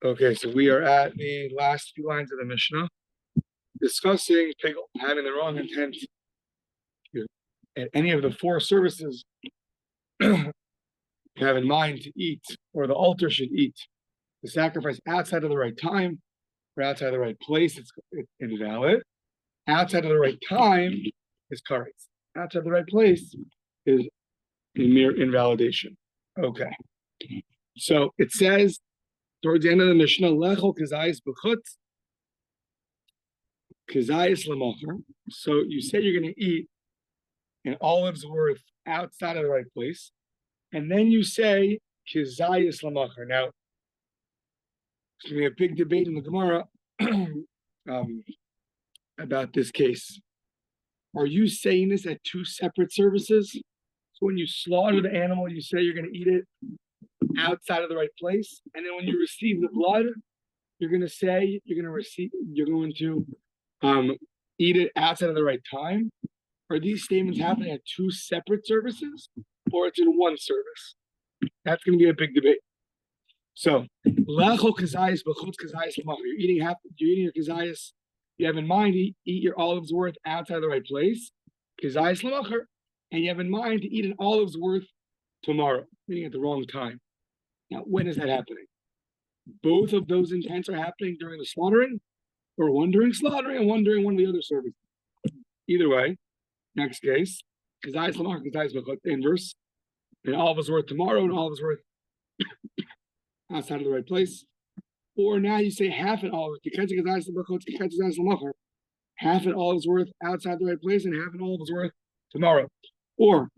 Okay, so we are at the last few lines of the Mishnah, discussing pigel, having the wrong intent at any of the four services you have in mind to eat, or the altar should eat. The sacrifice outside of the right time, or outside of the right place, it's invalid. Outside of the right time is correct. Outside of the right place is a mere invalidation. Okay. So it says towards the end of the Mishnah, Lechol kazayis b'chut, kazayis l'macher. So you say you're going to eat an olive's worth outside of the right place, and then you say kazayis l'macher. Now, there's going to be a big debate in the Gemara about this case. Are you saying this at two separate services? So when you slaughter the animal, you say you're going to eat it outside of the right place, and then when you receive the blood, you're going to say you're going to eat it outside of the right time. Are these statements happening at two separate services, or it's in one service? That's going to be a big debate. So, lechol kazayis b'chutz kazayis l'macher. You're eating your kazayis. You have in mind to eat your olive's worth outside of the right place, kazayis l'macher, and you have in mind to eat an olive's worth tomorrow, meaning at the wrong time. Now, when is that happening? Both of those intents are happening during the slaughtering, or one during slaughtering and one during one of the other services. Either way, next case, kazayis l'macher, kazayis b'chutz, inverse, an olive's worth tomorrow, an olive's worth outside of the right place. Or now you say half an olive, half an olive's worth outside the right place and half an olive's worth tomorrow. Or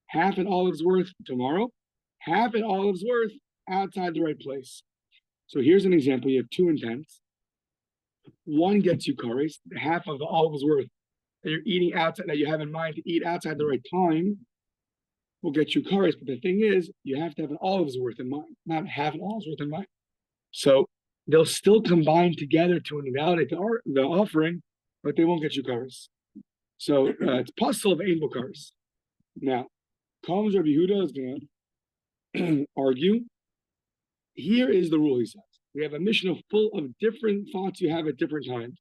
half an olive's worth tomorrow, half an olive's worth outside the right place. So here's an example. You have two intents. One gets you kares, half of the olive's worth that you're eating outside, that you have in mind to eat outside the right time, will get you kares. But the thing is, you have to have an olive's worth in mind, not half an olive's worth in mind. So they'll still combine together to invalidate the offering, but they won't get you kares. So it's possible of ein bo kares. Now, comes Rabbi Yehuda is going to argue. Here is the rule, he says. We have a Mishnah full of different thoughts you have at different times.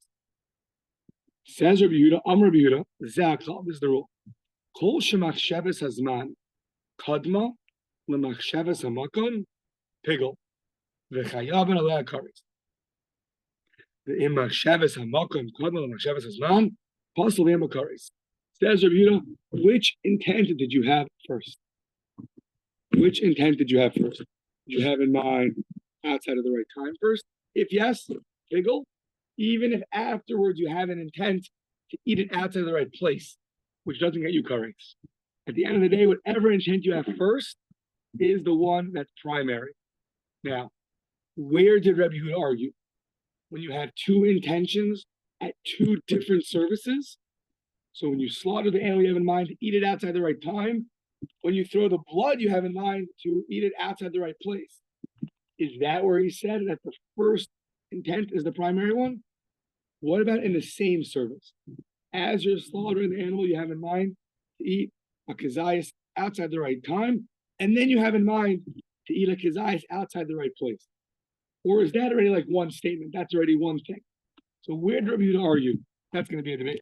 Says Rabbi Yehuda, Rabbi Yehuda, Zakal, this is the rule. Kol shemachsheves hazman kadma lemachsheves hamakon pigel v'chayaben alei kares. The imachsheves hamakon kadma lemachsheves hazman possible v'em kares. Says Rabbi Yehuda, which intent did you have first? Which intent did you have first? Did you have in mind outside of the right time first? If yes, pigel. Even if afterwards you have an intent to eat it outside of the right place, which doesn't get you kares. At the end of the day, whatever intent you have first is the one that's primary. Now, where did Rabbi Yehuda argue? When you have two intentions at two different services. So when you slaughter the animal, you have in mind to eat it outside the right time. When you throw the blood, you have in mind to eat it outside the right place. Is that where he said that the first intent is the primary one? What about in the same service? As you're slaughtering the animal, you have in mind to eat a kazayis outside the right time, and then you have in mind to eat a kazayis outside the right place. Or is that already like one statement? That's already one thing. So where did Rabbi Yehuda argue? That's going to be a debate.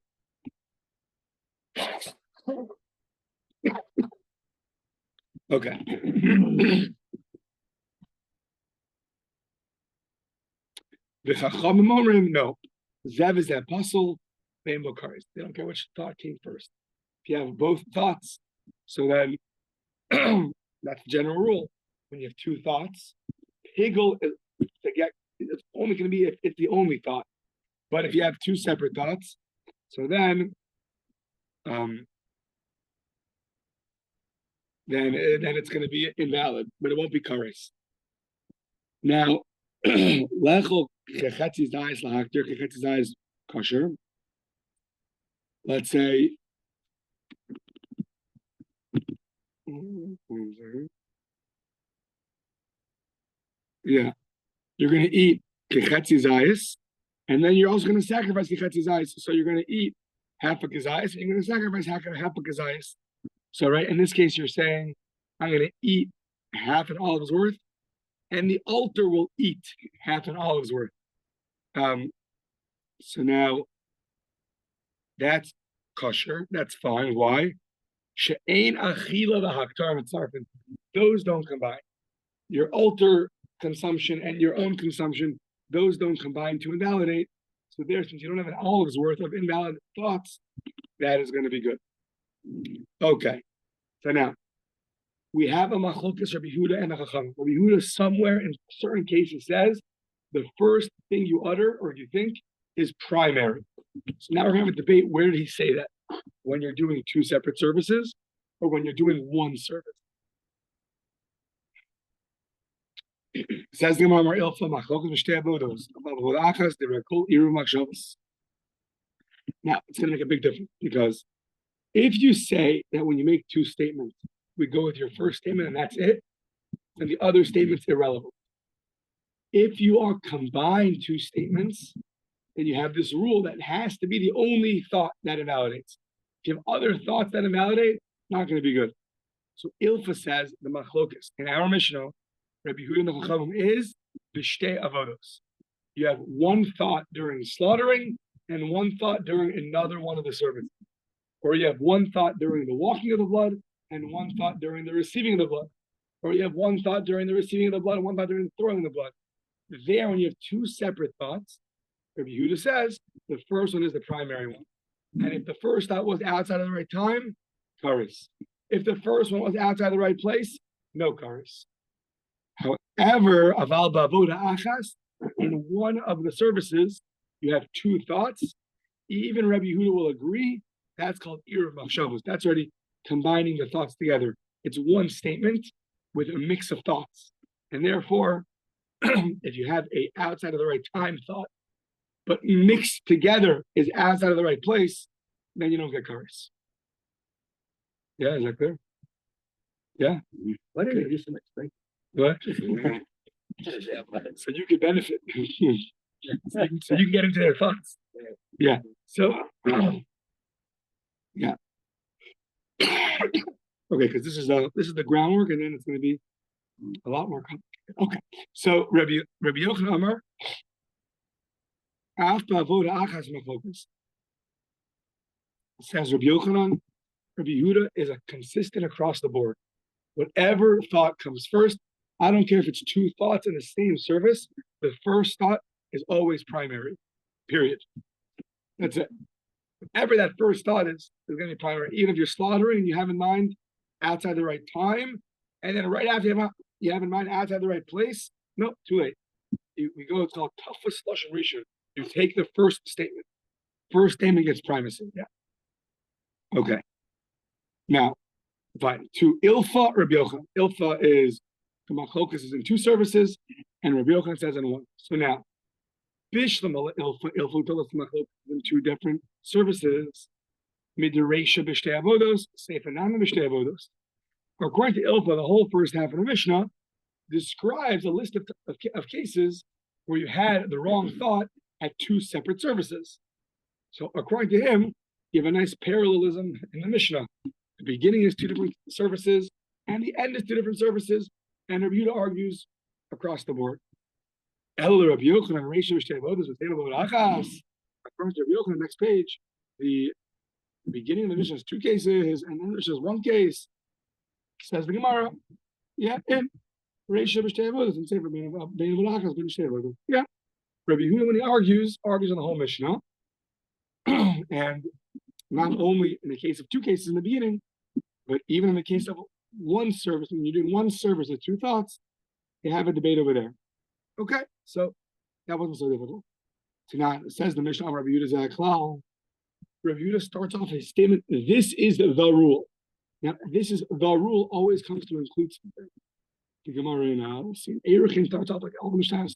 Okay. The Chachamim Omrim, no. Zev is the apostle, ve'em bo kares. They don't care which thought came first. If you have both thoughts, so then that's the general rule. When you have two thoughts, pigel it's only going to be if it's the only thought. But if you have two separate thoughts, so then it's going to be invalid, but it won't be kares. Now, lechol kechetzi zayis lahaktir, kechetzi zayis kosher. Let's say, yeah, you're going to eat kechetzi zayis, and then you're also going to sacrifice kechetzi zayis. So you're going to eat half a kazayis, and you're going to sacrifice half a kazayis. So, right, in this case, you're saying, I'm going to eat half an olive's worth, and the altar will eat half an olive's worth. So now that's kosher. That's fine. Why? She'ein achila v'haktar mitzarfin. Those don't combine. Your altar consumption and your own consumption, those don't combine to invalidate. So there, since you don't have an olive's worth of invalid thoughts, that is going to be good. Okay. So now, we have a machlokas Rabbi Yehuda and a Chacham. Rabbi Yehuda somewhere in certain cases says the first thing you utter or you think is primary. So now we're going to have a debate. Where did he say that? When you're doing two separate services or when you're doing one service? Says the Gemara, Ilfa machlokas v'shtei avodos. Now, it's going to make a big difference because if you say that when you make two statements, we go with your first statement and that's it, and the other statement's irrelevant. If you are combined two statements, then you have this rule that has to be the only thought that invalidates. If you have other thoughts that invalidate, not going to be good. So Ilfa says the machlokas in our Mishnah, Rabbi Yehuda and the Chachamim is b'shtei avodos. You have one thought during slaughtering and one thought during another one of the services. Or you have one thought during the walking of the blood and one thought during the receiving of the blood. Or you have one thought during the receiving of the blood and one thought during the throwing of the blood. There, when you have two separate thoughts, Rabbi Yehuda says the first one is the primary one. And if the first thought was outside of the right time, karis. If the first one was outside the right place, no karis. However, aval ba'avoda achas, in one of the services, you have two thoughts. Even Rabbi Yehuda will agree. That's called Eruv Machshavos. That's already combining the thoughts together. It's one statement with a mix of thoughts. And therefore, if you have a outside of the right time thought, but mixed together is outside of the right place, then you don't get kares. Yeah, is that clear? Yeah. Why didn't you do some explaining? What? So you could benefit. So you can get into their thoughts. Yeah. So yeah. Okay, because this is the groundwork, and then it's going to be a lot more complicated. Okay. So Rabbi Yochanan Amar, after avoda achas machlokas, says Rabbi Yochanan, Rabbi Yehuda is a consistent across the board. Whatever thought comes first, I don't care if it's two thoughts in the same service, the first thought is always primary, period. That's it. Whatever that first thought is going to be primary. Even if you're slaughtering and you have in mind outside the right time, and then right after you have in mind outside the right place, no, too late. We go, it's called toughest lashon rishon. You take the first statement. First statement gets primacy. Yeah. Okay. Now, fine. To Ilfa, Rabbi Yochanan. Ilfa is, the machlokas is in two services, and Rabbi Yochanan says in one. So now, Bishlam Ilfa told us the machlokas in two different services. Midiresha b'shtei avodos, Seifanana b'shtei avodos. According to Ilfa, the whole first half of the Mishnah describes a list of cases where you had the wrong thought at two separate services. So according to him, you have a nice parallelism in the Mishnah. The beginning is two different services, and the end is two different services, and Rabbi Yehuda argues across the board. According to Rabbi Yochanan, next page, the beginning of the Mishnah is two cases, and then there's just one case. Says the Gemara, yeah, and Reisha b'shtei avodos, and say for bein v'lachas b'shtei avodos. Yeah, Rabbi Yehuda, when he argues on the whole Mishnah, and not only in the case of two cases in the beginning, but even in the case of one service, when you're doing one service with two thoughts, you have a debate over there. Okay, so that wasn't so difficult. So now it says the Mishnah of Rabbi Yehuda Zaklal. Rabbi Yehuda starts off his statement, this is the rule. Now, this is the rule always comes to include something. The Gemara now, Erechin starts off like all the Mishnahs.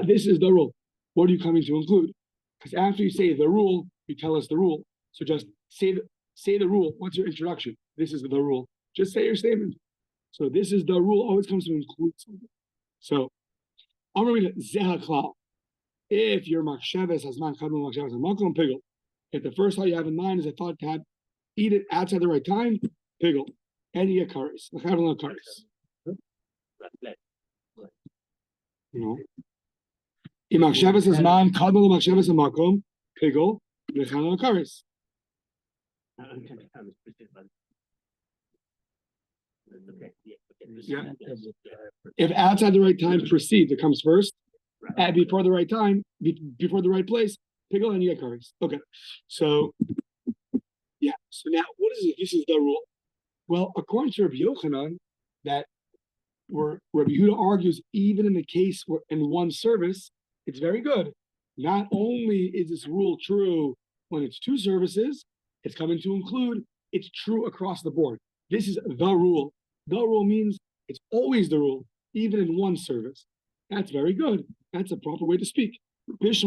This is the rule. What are you coming to include? Because after you say the rule, you tell us the rule. So just say the rule. What's your introduction? This is the rule. Just say your statement. So this is the rule always comes to include something. So I'm going to Zehaklal. If your maksheves has not come to maksheves and makom pigel, if the first thought you have in mind is a thought to eat it outside the right time, pigel, and you get kares. No. Imachshavas Azman, Kadol Machshavas Amakom, Pigol, Mechanal Karis. Yeah. If outside the right time precedes, it comes first. At before the right time, before the right place, Pigol and you get Karis. Okay. So, yeah. So now, what is it? This is the rule. Well, according to Rabbi Yochanan, that where Rabbi Yehuda argues, even in the case where in one service, it's very good. Not only is this rule true when it's two services, it's coming to include it's true across the board. This is the rule. The rule means it's always the rule, even in one service. That's very good. That's a proper way to speak. This is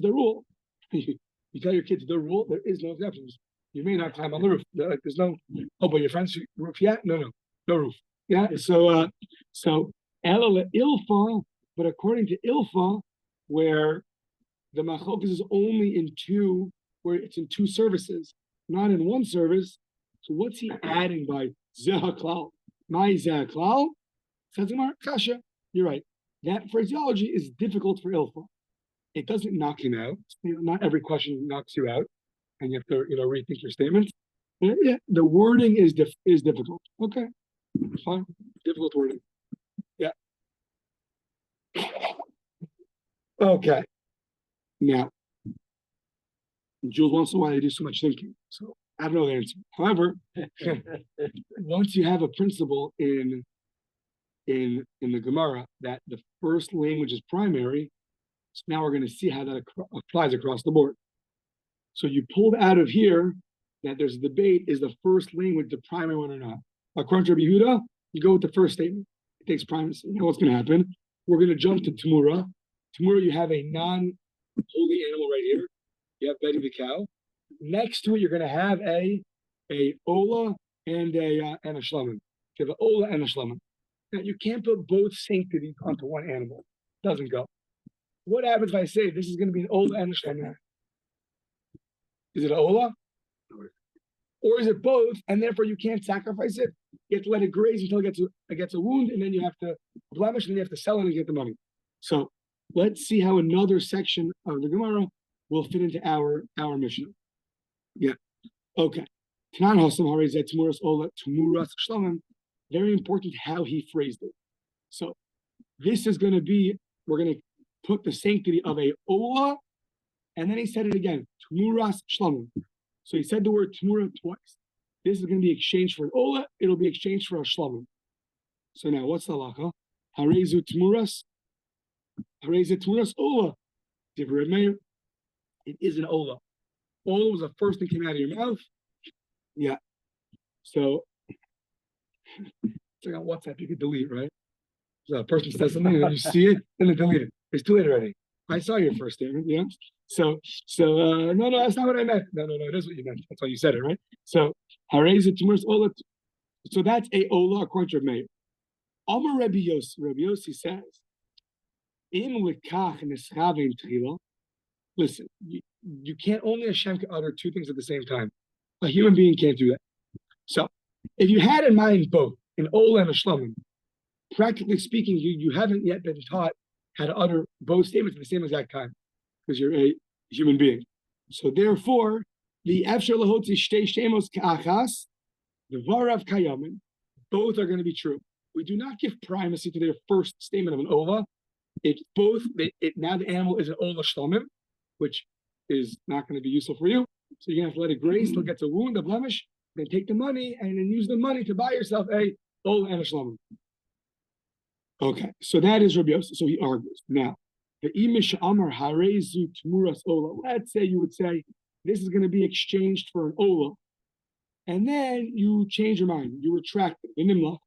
the rule. You tell your kids the rule, there is no exceptions. You may not climb on the roof. There's no, oh, but your friend's roof, yeah? No roof. Yeah, so Ela Ilfa, but according to Ilfa, where the machlokas is only in two, where it's in two services, not in one service. So what's he adding by Zehaklal? My Zehaklal? Says Gemara, Kasha. You're right. That phraseology is difficult for Ilfa. It doesn't knock him out. Not every question knocks you out, and you have to, rethink your statements. But yeah, the wording is difficult. Okay, fine. Difficult wording. Yeah. Okay. Now, Jules wants to know why I do so much thinking. So I have no answer. However, once you have a principle in the Gemara that the first language is primary, so now we're going to see how that applies across the board. So you pulled out of here that there's a debate, is the first language the primary one or not? According to Rabbi Yehuda, you go with the first statement. It takes primacy. You know what's going to happen? We're going to jump to Tamura. Tamura, you have a non-holy animal right here. You have Betty the cow. Next to it, you're going to have a Ola and a Shlamim. You have an Ola and a Shlamim. Now, you can't put both sanctities onto one animal. It doesn't go. What happens if I say this is going to be an Ola and a Shlamim? Is it an Ola? Or is it both, and therefore you can't sacrifice it? You have to let it graze until it gets a wound, and then you have to blemish, and then you have to sell it and get the money. So let's see how another section of the Gemara will fit into our mission. Yeah. Okay. Tanan Hasam Harizet Tmuras Ola Tmuras Shlamim. Very important how he phrased it. So this is going to be, we're going to put the sanctity of a Ola, and then he said it again, Tmuras Shlamim. So he said the word Tmura twice. This is going to be exchanged for an Ola, it'll be exchanged for a Shlamim. So now, what's the halacha? Harezu Tmuras? Harezu Tmuras Ola. It is an Ola. Ola was the first thing that came out of your mouth. Yeah. So, it's like on WhatsApp, you could delete, right? So a person says something, and then you see it, then they delete it. It's too late already. I saw your first statement, yeah? So no, that's not what I meant. No, it is what you meant. That's why you said it, right? So, Hareza Tmuras Ola. So that's a Ola according to Meir. Amar Rabbi Yossi. Rabbi Yossi says, Im lekach neschavim tchila. Listen, you can't, only Hashem can utter two things at the same time. A human being can't do that. So, if you had in mind both, an Ola and a Shlamim, practically speaking, you haven't yet been taught how to utter both statements at the same exact time, because you're a human being. So therefore, the Efshar Lahotzi Shtei Shemos Ka'achas, the Varav Kayamin, both are going to be true. We do not give primacy to their first statement of an Ola. It's both, now the animal is an Ola Shlamim, which is not going to be useful for you. So you're going to have to let it graze till it gets a wound, a blemish, then take the money and then use the money to buy yourself a Ola and a Shlamim. Okay, so that is Rabbi Yossi. So he argues. Now, the Imish Amar Harezu Tmuras Ola. Let's say you would say this is going to be exchanged for an Ola, and then you change your mind, you retract it. The Nimla,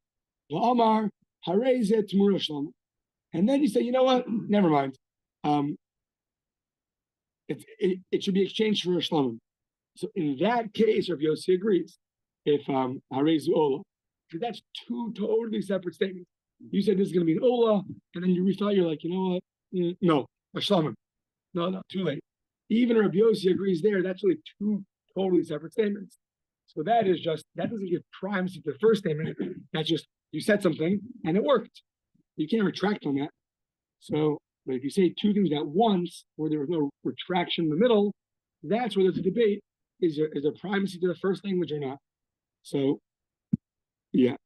the Amar Hareze Tmuras Shlamim, and then you say, you know what? Never mind. It should be exchanged for a Shlamim. So in that case, Rabbi Yossi agrees. If Harezu Ola, because that's two totally separate statements. You said this is going to be an Ola, and then you rethought, you're like, you know what? No, a Shlamim. No, too late. Even Rabbi Yossi agrees there, that's really two totally separate statements. So that doesn't give primacy to the first statement. That's just, you said something, and it worked. You can't retract on that. So, but if you say two things at once, where there was no retraction in the middle, that's where there's a debate. Is there primacy to the first language or not? So, yeah.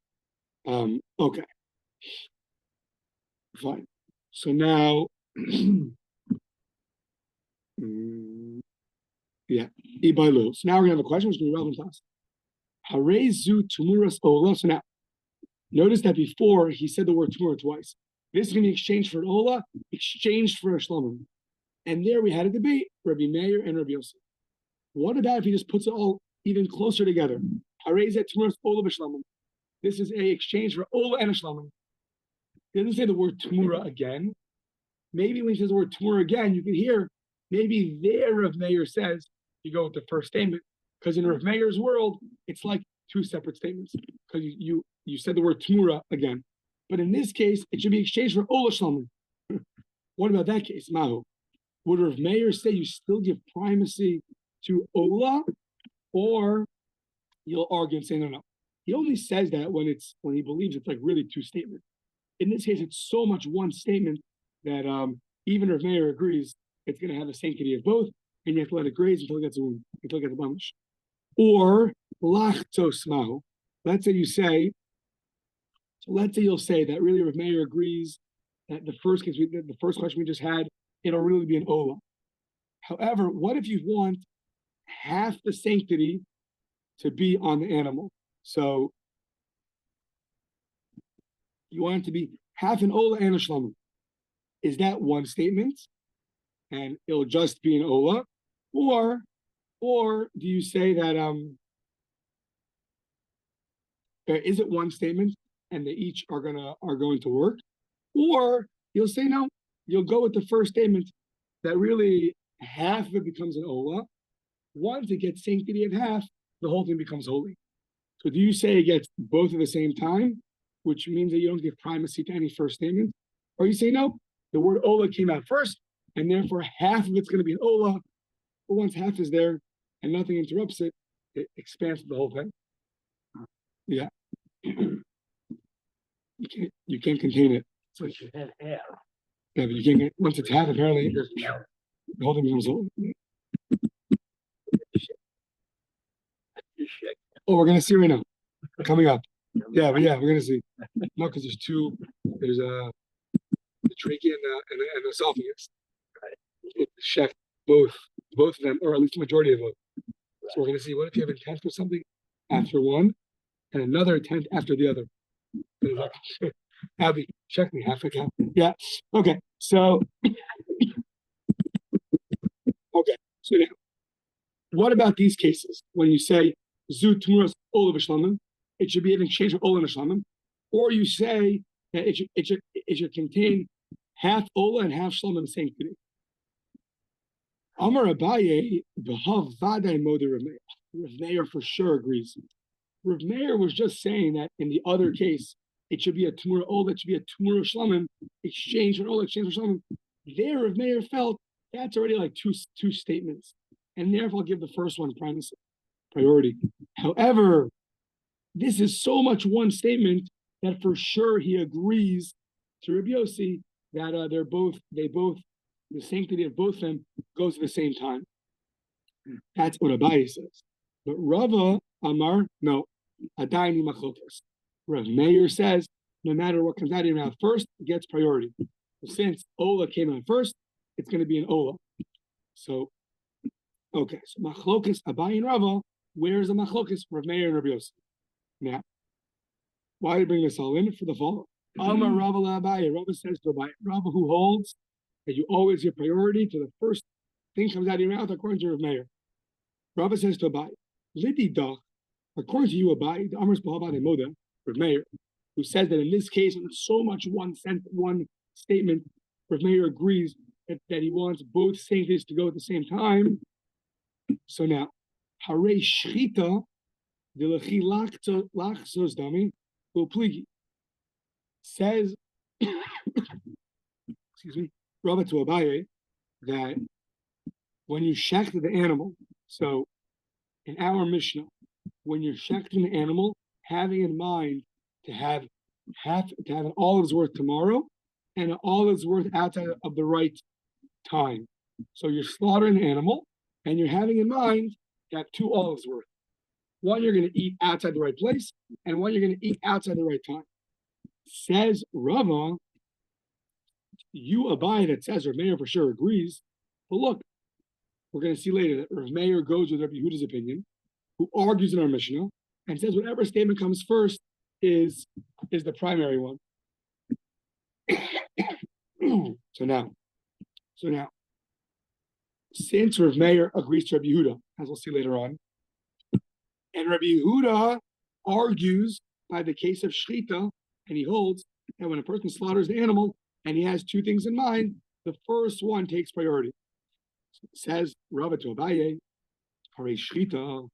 Okay. Fine. So now, yeah, Ibailu. So now we're gonna have a question which is gonna be relevant to us. Harezu tumuras ola. So now, notice that before he said the word tumura twice. This is gonna be exchanged for an ola, exchanged for a shlomim. And there we had a debate, Rabbi Meir and Rabbi Yosef. What about if he just puts it all even closer together? Harezet tumuras ola b'shlamim. This is a exchange for ola and a shlamim. He doesn't say the word tumura again. Maybe when he says the word tumura again, you can hear maybe there Rav Meir says you go with the first statement. Because in Rav Meir's world, it's like two separate statements. Because you said the word tumura again. But in this case, it should be exchanged for ola shlamim. What about that case, Mahu? Would Rav Meir say you still give primacy to ola, or you'll argue and say no? He only says that when he believes it's like really two statements. In this case, it's so much one statement that even Rav Meir agrees it's going to have the sanctity of both, and you have to let it graze until it gets a wound, until it gets a blemish. Or lachtos mahu. Let's say you'll say that really Rav Meir agrees that the first question we just had, it'll really be an ola. However, what if you want half the sanctity to be on the animal? So you want it to be half an ola and a shlamim. Is that one statement, and it'll just be an ola, or do you say that is it one statement and they each are going to work, or you'll say no, you'll go with the first statement that really half of it becomes an ola. Once it gets sanctity of half, the whole thing becomes holy. So do you say it gets both at the same time, which means that you don't give primacy to any first statement? Or you say, no, the word ola came out first, and therefore half of it's going to be an ola. But once half is there and nothing interrupts it, it expands the whole thing. Yeah. You can't contain it. So you had half. Yeah, but you can't get, once it's half, apparently, the whole thing becomes ola. Oh, we're going to see right now. Coming up. Yeah, we're going to see. No, because there's the trachea and the esophagus. Right. Check both of them, or at least the majority of them. Right. So we're going to see, what if you have a tenth or something after one, and another tenth after the other? Abby, check me, half a count. Yeah. Okay. So now, what about these cases when you say zu tmuras ola b'shlamim? It should be an exchange of ola and shlamim, or you say that it should contain half ola and half shlamim sanctity. Amar Abaye b'hav vaday moder Rav Meir. Rav Meir for sure agrees. Rav Meir was just saying that in the other case, it should be a tumura ola, it should be a tumura shlamim, exchange for ola, exchange for shlamim. There, Rav Meir felt that's already like two statements, and therefore I'll give the first one priority. However, this is so much one statement that for sure he agrees to Rabbi Yossi that the sanctity of both of them goes at the same time. That's what Abaye says. But Rava Amar, no, Adayni Machlokas. Rav Meir says no matter what comes out of your mouth first, it gets priority. Since ola came out first, it's going to be an ola. So, okay, so Machlokas Abaye and Rava. Where's the Machlokas? Rav Meir and Rabbi Yossi. Now, why do you bring this all in? For the follow. Amar Rava Abaye. Rava says to Abaye, Rava who holds that you always give priority to the first thing comes out of your mouth, according to Rav Meir. Rava says to Abaye, Lidi Dach, according to you, Abaye, the Amars B'Habad Moda, Rav Meir, who says that in this case, it's so much one statement, Rav Meir agrees that he wants both sanctities to go at the same time. So now, Harei Shchita, Dilechi Lachzos Dami, Pligi, says, excuse me, Rava to Abaye, that when you shechted the animal, so in our Mishnah, when you're shechting the animal, having in mind to have have to have an olive's worth tomorrow and an olive's worth outside of the right time. So you're slaughtering an animal and you're having in mind to have 2 olives worth. One you're going to eat outside the right place, and one you're going to eat outside the right time. Says Rava, you Abai that says Rav Meir for sure agrees. But look, we're going to see later that Rav Meir goes with Rabbi Yehuda's opinion, who argues in our Mishnah, and says whatever statement comes first is the primary one. So now, since Rav Meir agrees to Rabbi Yehuda, as we'll see later on, and Rabbi Yehuda argues by the case of Shchita, and he holds that when a person slaughters the animal and he has 2 things in mind, the first one takes priority. So it says Rava to Abaye, Hare Shchita,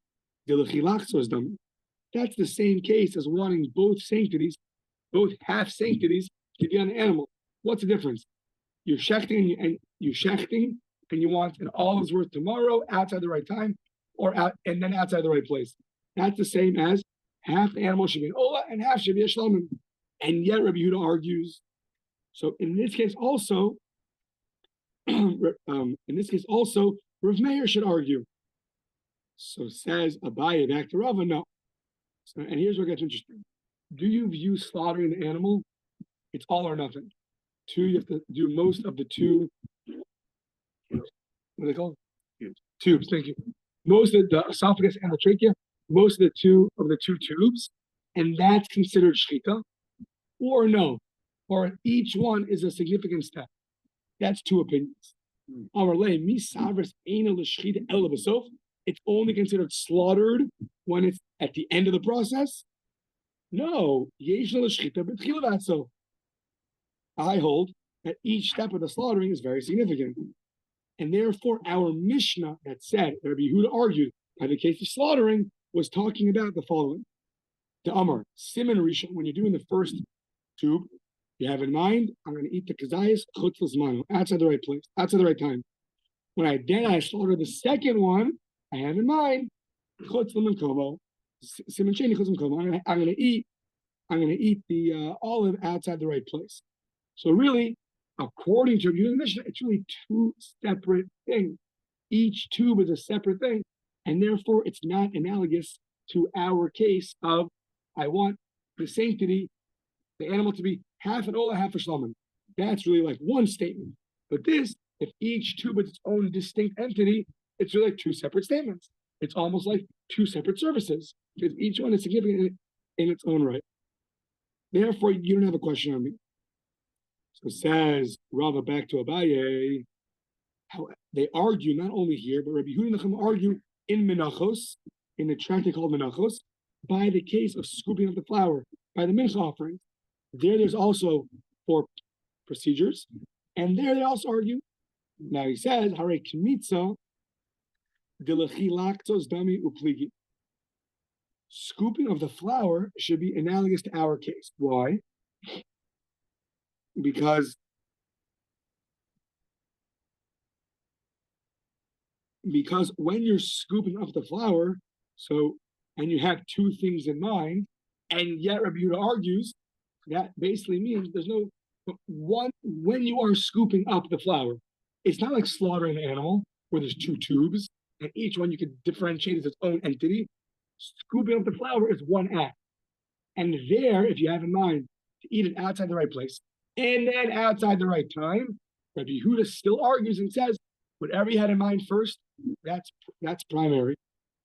that's the same case as wanting both sanctities, both half sanctities to be on the animal. What's the difference? You're shechting and you want an olive's worth tomorrow outside the right time, or out and then outside the right place. That's the same as half the animal should be an ola and half should be a shlomim. And yet Rabbi Yehuda argues. So in this case also, Rav Meir should argue. So says Abaye back to Rava, no. So, and here's what gets interesting. Do you view slaughtering the animal? It's all or nothing. 2, you have to do most of the 2. What are they called? Tubes. Thank you. Most of the esophagus and the trachea, most of the 2 tubes, and that's considered shchita, or no, or each one is a significant step. That's 2 opinions. It's only considered slaughtered when it's at the end of the process. No, I hold that each step of the slaughtering is very significant. And therefore, our Mishnah that said, Rabbi Yehuda argued, by the case of slaughtering, was talking about the following. The Amar, Siman Rishon, when you're doing the first tube, you have in mind, I'm going to eat the kazayas chutz l'zmano, outside the right place, outside the right time. When I slaughter the second one, I have in mind, chutz l'mankomo, Siman Sheni chutz l'mankomo. I'm going to eat the olive outside the right place. So really, according to Rabbi Mishnah, it's really 2 separate things. Each tube is a separate thing, and therefore it's not analogous to our case of I want the sanctity, the animal to be half an ola, half a shlomim. That's really like one statement. But this, if each tube is its own distinct entity, it's really like 2 separate statements. It's almost like 2 separate services, because each one is significant in its own right. Therefore, you don't have a question on me. So says Rava back to Abaye, how they argue not only here, but Rabbi Yehuda and Nachman argue in Menachos, in the tractate called Menachos, by the case of scooping up the flour, by the mincha offering. There's also 4 procedures, and there they also argue. Now he says, Hare Kmitza delechilaktos dami upligi. Scooping of the flour should be analogous to our case. Why? Because when you're scooping up the flour, and you have 2 things in mind, and yet Rabbi Yehuda argues, that basically means there's no one when you are scooping up the flour. It's not like slaughtering an animal where there's 2 tubes, and each one you can differentiate as its own entity. Scooping up the flour is one act. And there, if you have in mind to eat it outside the right place, and then outside the right time, Rabbi Yehuda still argues and says, whatever you had in mind first, that's primary.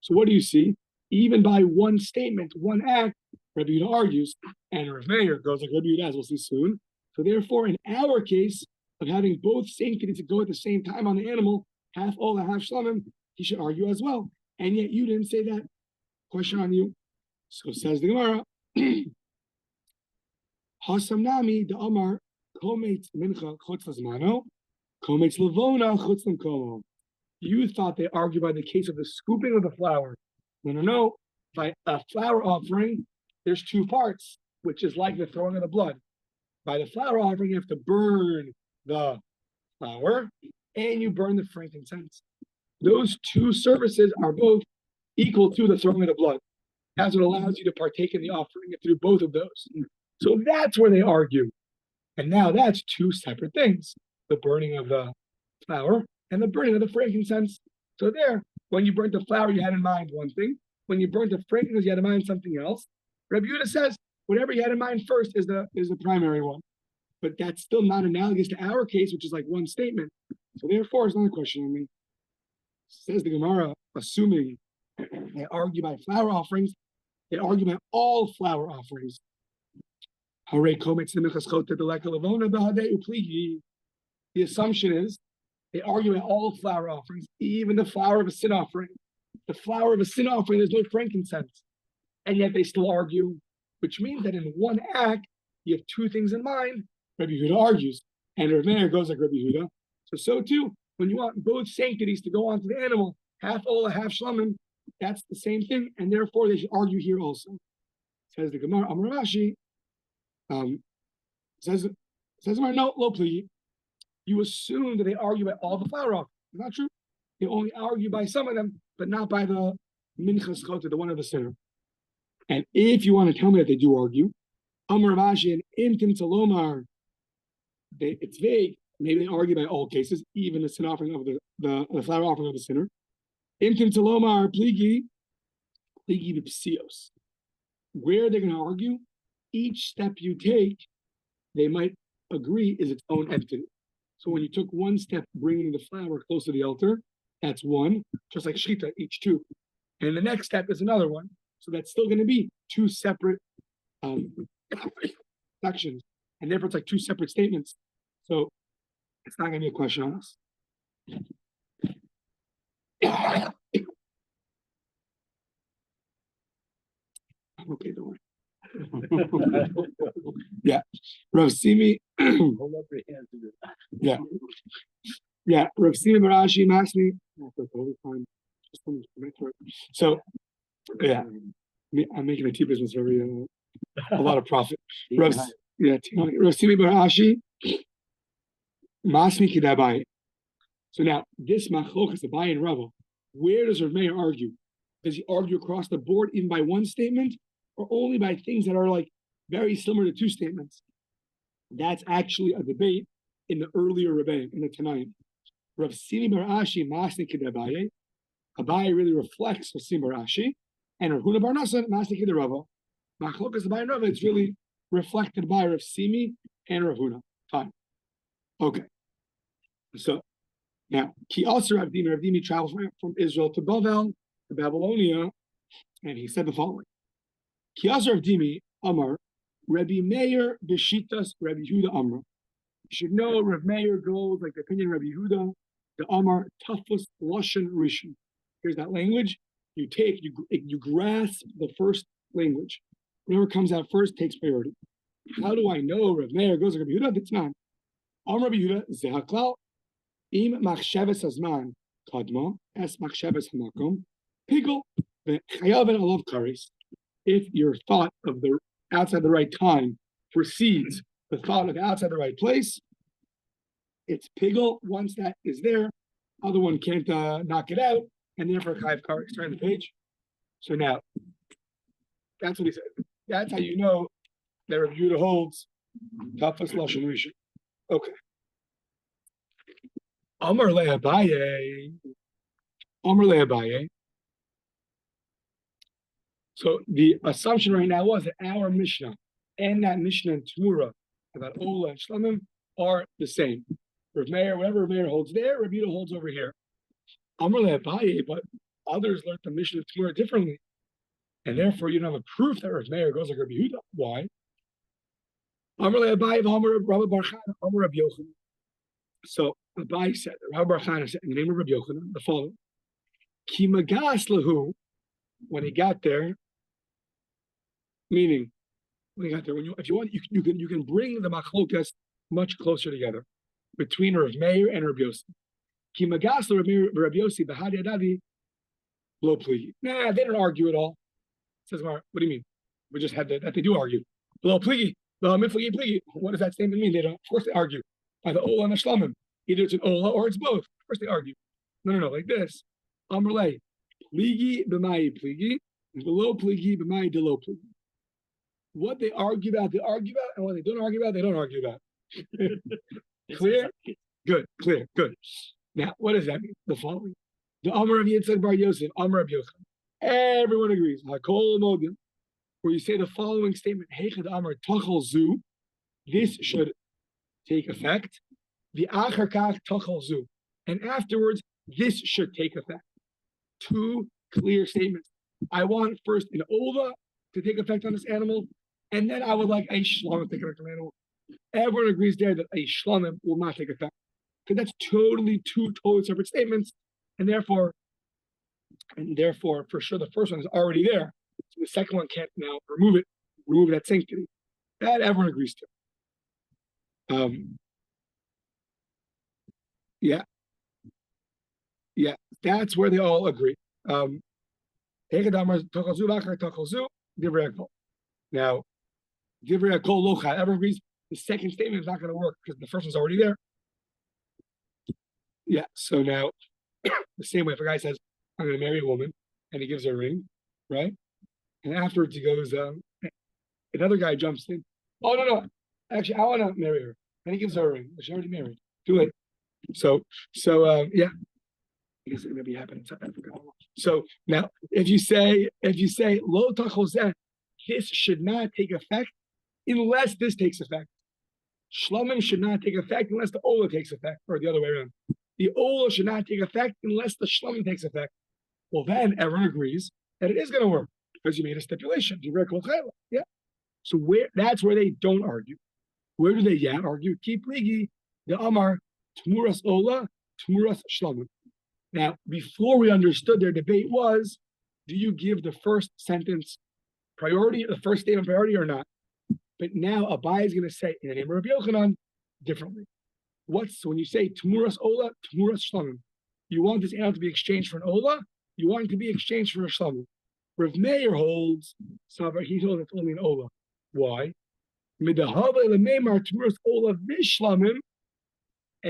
So what do you see? Even by one statement, one act, Rabbi Yehuda argues, and Rav Meir goes like Rabbi Yehuda, as we'll see soon. So therefore, in our case of having both sanctities to go at the same time on the animal, half ola, half shlomim, he should argue as well. And yet you didn't say that. Question on you. So says the Gemara, Hasam nami the Amar kometz mincha chutz l'zmano, kometz levona chutz l'mkomo. You thought they argued by the case of the scooping of the flour. No. By a flour offering, there's 2 parts, which is like the throwing of the blood. By the flour offering, you have to burn the flour and you burn the frankincense. Those 2 services are both equal to the throwing of the blood. That's what allows you to partake in the offering. You have to do both of those. So that's where they argue. And now that's two separate things. The burning of the flour and the burning of the frankincense. So there, when you burnt the flour, you had in mind one thing. When you burnt the frankincense, you had in mind something else. Rabbi Yehuda says, whatever you had in mind first is the primary one. But that's still not analogous to our case, which is like one statement. So therefore, it's not a question on me. Says the Gemara, assuming they argue by flour offerings, they argue by all flour offerings. The assumption is they argue by all flour offerings, even the flour of a sin offering. The flour of a sin offering, there's no frankincense. And yet they still argue, which means that in one act, you have two things in mind. Rabbi Yehuda argues, and Rav Meir goes like Rabbi Yehuda. So too, when you want both sanctities to go onto the animal, half ola, half shlamim, that's the same thing, and therefore they should argue here also. Says the Gemara, Amar Rashi, says no, lo pligi. You assume that they argue by all the flour offerings. It's not true. They only argue by some of them, but not by the minchas chota, the one of the sinner. And if you want to tell me that they do argue, Amar Rashi and Imtim Talomar, it's vague. Maybe they argue by all cases, even the sin offering of the flour offering of the sinner. Imtim Talomar pligi b'psios. Where they're going to argue, each step you take, they might agree is its own entity. So when you took one step bringing the flour close to the altar, that's one, just like shchita, each two. And the next step is another one. So that's still going to be two separate sections. And therefore it's like two separate statements. So it's not going to be a question on us. Okay, don't worry. Yeah. Rav Simi. Hold up your hands. Yeah. Yeah. Rav Simi Barashi Masni. Totally fine. So, yeah. I'm making a tea business very a lot of profit. Rav Simi Barashi Masni Kidabai. So now this machlokas, Abai and Rava, where does Rav Meir argue? Does he argue across the board even by one statement, or only by things that are like very similar to two statements? That's actually a debate in the earlier Rebbeim, in the Tanaim. Rav Simi bar Ashi Masni Kidabai. Abai really reflects Rav Simi bar Ashi, and Rav Huna bar Nasan Masni Kidarava. Machlokas Abai and Rava, it's really reflected by Rav Simi and Rav Huna. Fine. Okay. So now, Ki also Rav Dimi travels from Israel to Bavel, to Babylonia, and he said the following. Ki also Rav Dimi Amar, Rabbi Meir Beshitas Rabbi Yehuda Amar. You should know Rav Meir goes like the opinion of Rabbi Yehuda, the Amar Tafus Lashon Rishon. Here's that language. You grasp the first language. Whatever comes out first takes priority. How do I know Rav Meir goes like Rabbi Yehuda? It's not. Amar Rabbi Yehuda Zehaklal. Im machsheves hazman kadma es machsheves hamakom pigel ve'chayav and alav kares. If your thought of the outside the right time precedes the thought of outside the right place, it's pigel. Once that is there, other one can't knock it out, and therefore chayav kares. Turn the page. So now, that's what he said. That's how you know that Rabbi Yehuda holds tafas lashon rishon. Okay. Amar le'abaye. So the assumption right now was that our Mishnah and that Mishnah and Tamura about Ola and Shlamim are the same. Rav Meir, whatever Rav Meir holds there, Rabbi Yehuda holds over here. Amar le'abaye, but others learned the Mishnah and Tamura differently. And therefore you don't have a proof that Rav Meir goes like Rabbi Yehuda. Why? Amar le'abaye v'amar Rabbi Bar Chana, Amar Rabbi Yochanan. So Abai said, Rabbi Bar Chana said in the name of Rabbi Yochanan, the following: Ki magas lahu, when he got there, meaning when he got there, if you want, you can bring the machlokas much closer together between Rav Meir and Rabbi Yossi. Ki magas lahu Rabbi Yossi b'hadi adadi lo pligi. Nah, they don't argue at all. Says Mar, what do you mean? We just had that they do argue. Lo pligi, lo mifligi pligi. What does that statement mean? They don't. Of course they argue. By the Ola and the Shlamim. Either it's an Ola or it's both. Of course they argue. No, like this. Amrlei. Pligi b'mai pligi. Below pligi b'mai delo pligi. What they argue about, and what they don't argue about, they don't argue about. Clear? Good, clear, good. Now, what does that mean? The following. The Amar of Yitzchak Bar Yosef, Amar of Yochanan. Everyone agrees. Hakol Modim, where you say the following statement, Heichad Amar Tachal Zu, this should take effect. The Achar Kach Tachal Zu. And afterwards, this should take effect. Two clear statements. I want first an Ola to take effect on this animal, and then I would like a Shlomim to take effect on the animal. Everyone agrees there that a Shlomim will not take effect. Because that's two totally separate statements, and therefore, for sure, the first one is already there. So the second one can't now remove that sanctity. That everyone agrees to. Yeah, that's where they all agree. Now, Divrei Kol Locha, everyone agrees the second statement is not going to work because the first one's already there. Yeah, so now, the same way if a guy says, I'm going to marry a woman, and he gives her a ring, right? And afterwards he goes, another guy jumps in, oh, no, actually, I want to marry her. And he gives her a ring, but she's already married. Too late. So yeah. I guess it maybe happened in South Africa. So now, if you say, Lo Tachoseh, this should not take effect unless this takes effect. Shlomim should not take effect unless the Ola takes effect, or the other way around. The Ola should not take effect unless the Shlomim takes effect. Well, then everyone agrees that it is going to work because you made a stipulation. Yeah. So that's where they don't argue. Where do they argue? Keep ligi the Amar Tmuras Ola, Tmuras Shlomim. Now, before we understood their debate was, do you give the first sentence priority, the first statement priority or not? But now Abai is going to say in the name of Rabbi Yochanan differently. When you say Tmuras Ola, Tmuras Shlomim, you want this animal to be exchanged for an Ola, you want it to be exchanged for a Shlomim. Rav Meir holds, he holds it's only an Ola. Why? If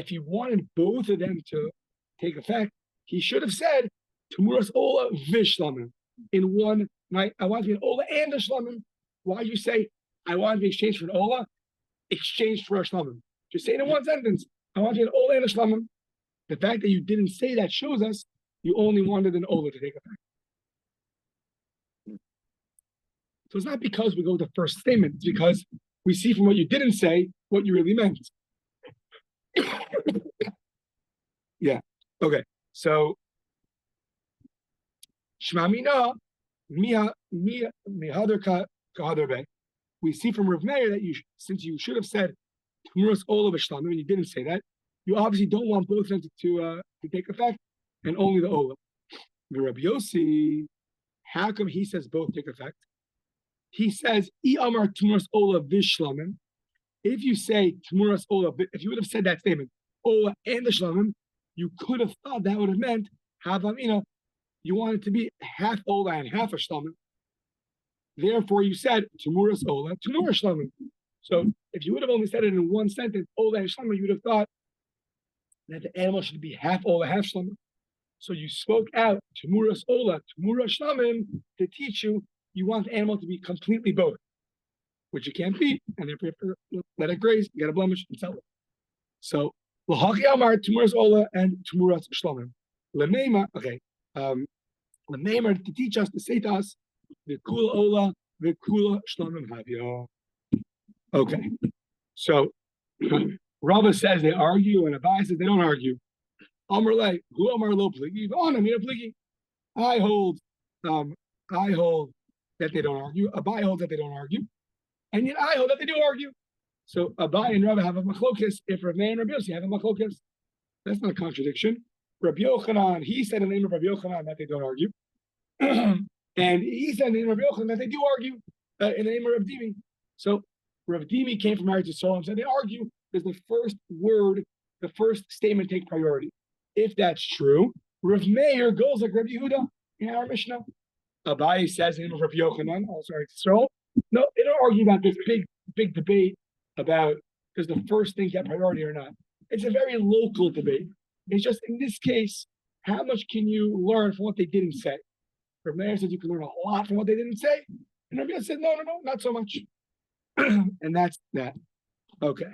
he wanted both of them to take effect, he should have said Tmuras Ola Vishlamim in one night. I want to be an Ola and a Shlamim. Why do you say I want to be exchanged for an Ola, exchanged for a Shlamim? Just say it in one sentence. I want to be an Ola and a Shlamim. The fact that you didn't say that shows us you only wanted an Ola to take effect. So it's not because we go with the first statement, it's because we see from what you didn't say what you really meant. Yeah. Okay. So Shmamina mihadar kahadar. We see from Rav Meir that since you should have said Tmuras Ola v'Shlamim and you didn't say that, you obviously don't want both of them to take effect and only the Ola. The Rabbi Yossi, how come he says both take effect? He says I Amar Tmuras Ola v'Shlamim. If you say Tmuras Ola, if you would have said that statement, Ola and the Shlamim, you could have thought that would have meant Havamina. You want it to be half Ola and half a Shlamim. Therefore, you said Tmuras Ola, Tmuras Shlamim. So if you would have only said it in one sentence, Ola and Shlamim, you would have thought that the animal should be half Ola, half Shlamim. So you spoke out Tmuras Ola, Tmuras Shlamim to teach you want the animal to be completely both, which you can't be, and therefore you have to let it graze, get a blemish, and sell it. So L'haki Amar Tmuras Ola and Tmuras Shlamim. L'meima, okay. L'meima to teach us, to say to us, V'kula Ola, V'kula Shlamim Havya. Okay. So Rava says they argue, and Abai says they don't argue. Amar Le, Hu Amar Lo Pligi, V'ana Mina Pligi. I hold that they don't argue. Abai holds that they don't argue. And yet I hold that they do argue. So Abai and Rava have a machlokes. If Rav Meir and Rabbi Yossi have a machlokes, that's not a contradiction. Rabbi Yochanan, he said in the name of Rabbi Yochanan that they don't argue. And he said in the name of Rabbi Yochanan that they do argue in the name of Rav Dimi. So Rav Dimi came from Eretz Yisrael and said they argue because the first word, the first statement take priority. If that's true, Rav Meir goes like Rabbi Yehuda in our Mishnah. Abai says in the name of Rabbi Yochanan, also Eretz Yisrael. No, they don't argue about this big debate about does the first thing get priority or not. It's a very local debate. It's just in this case, how much can you learn from what they didn't say? Rav Meir says you can learn a lot from what they didn't say. And Rabbi said, no, not so much. And that's that. Okay.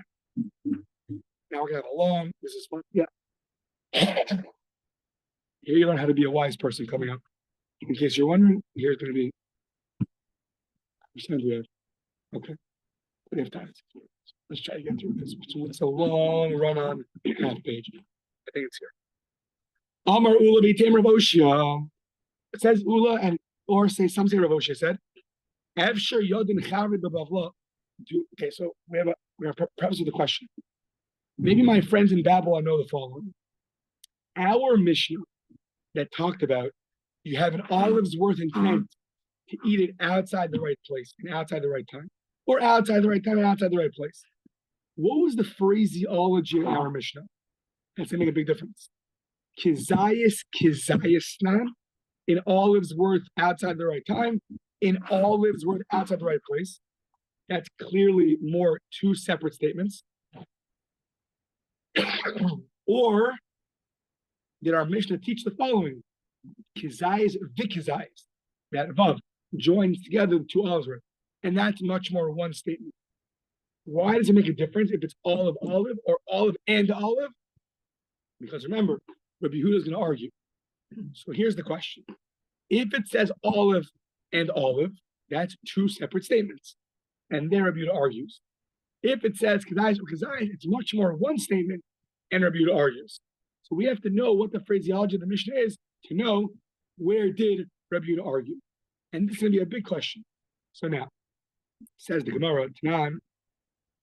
Now we're gonna have a long. This is fun. Yeah. Here you learn how to be a wise person coming up. In case you're wondering, here's going to be. We have. Okay. We have time. Let's try to get through this. It's a long run on half page. I think it's here. Amar Ula B'Tem Rav Oshia. It says Ula, and or say some say Rav Oshia said. Evshar Yodin Chavid B'Bavla. Okay, so we have a preface with the question. Maybe my friends in Babylon know the following. Our Mishnah that talked about you have an olive's worth intent to eat it outside the right place and outside the right time, or outside the right time and outside the right place. What was the phraseology in our Mishnah? That's going to make a big difference. Kizayis nan, in olive's worth outside the right time, in olive's worth outside the right place. That's clearly more two separate statements. Or did our Mishnah teach the following? Kizayis vikizayis. That vav joins together the two olives worth. And that's much more one statement. Why does it make a difference if it's olive or olive and olive? Because remember, Rabbi Yehuda is going to argue. So here's the question. If it says olive and olive, that's two separate statements. And then Rabbi Yehuda argues. If it says kizayis or kizayis, it's much more one statement, and Rabbi Yehuda argues. So we have to know what the phraseology of the Mishnah is to know where did Rabbi Yehuda argue. And this is going to be a big question. So now, says the Gemara, Tanan,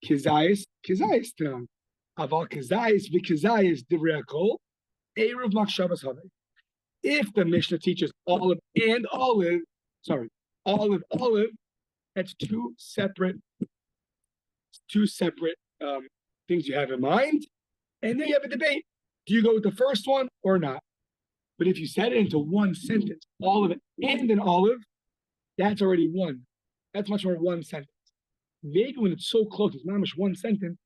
kizayis tanan. Aval kizayis v'kizayis divrei hakol, eruv machshavas havei. If the Mishnah teaches olive and olive, olive, that's two separate things you have in mind, and then you have a debate. Do you go with the first one or not? But if you set it into one sentence, olive and an olive, that's already one. That's much more one sentence. Maybe when it's so close, it's not much one sentence,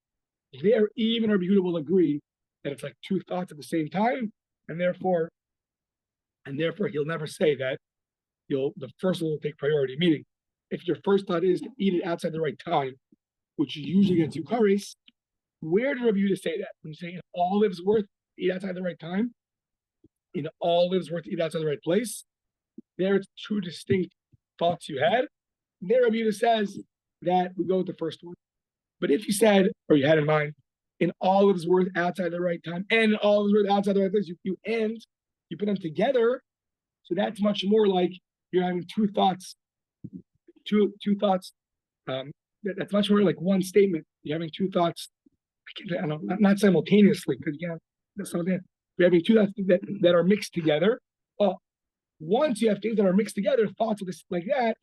there even Rabbi Yehuda will agree that it's like two thoughts at the same time, and therefore he'll never say that the first one will take priority. Meaning, if your first thought is to eat it outside the right time, which usually gets you kares, where did Rabbi Yehuda say that? When you say an olive's worth, eat outside the right time, in olive's worth, eat outside the right place, there it's two distinct thoughts you had. There Rabbi Yehuda says that we go with the first one. But if you said, or you had in mind, in olive's worth outside the right time and olive's worth outside the right place, you put them together, so that's much more like you're having two thoughts. That's much more like one statement. You're having two thoughts, not simultaneously, because that's something. You're having two thoughts that are mixed together. Once you have things that are mixed together, thoughts of this like that,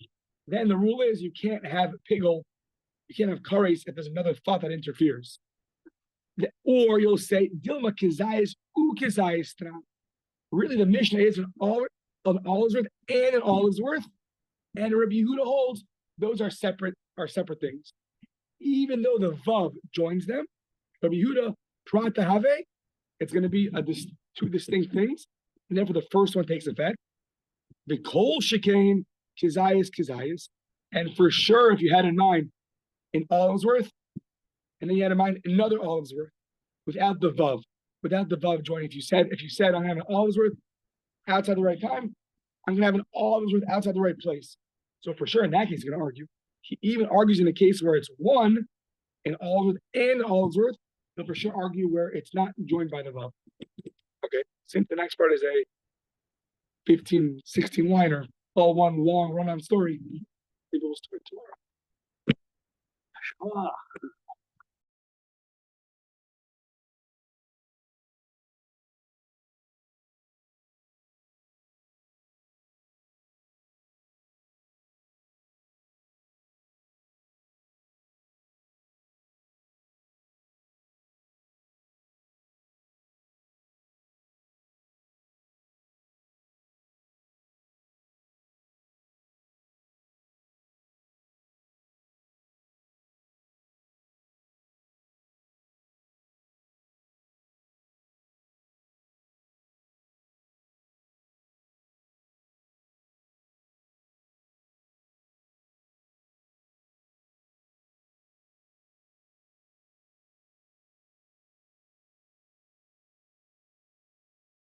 then the rule is you can't have pigel, you can't have kares if there's another thought that interferes. Or you'll say dilma kizayis u kizayis tra. Really, the Mishnah is an olive's worth and an olive's worth, and Rabbi Yehuda holds those are separate things. Even though the vav joins them, Rabbi Yehuda prat have, it's going to be two distinct things, and therefore the first one takes effect. The kol shekain kizayis, and for sure, if you had in mind an olive's worth, and then you had in mind another olive's worth, without the vav joining. If you said I'm having an olive's worth outside the right time, I'm going to have an olive's worth outside the right place. So for sure, in that case, he's going to argue. He even argues in a case where it's one, an olive's worth and an olive's worth. He'll for sure argue where it's not joined by the vav. Okay, since the next part is a 15, 16 liner, all one long run-on story, maybe we'll start tomorrow.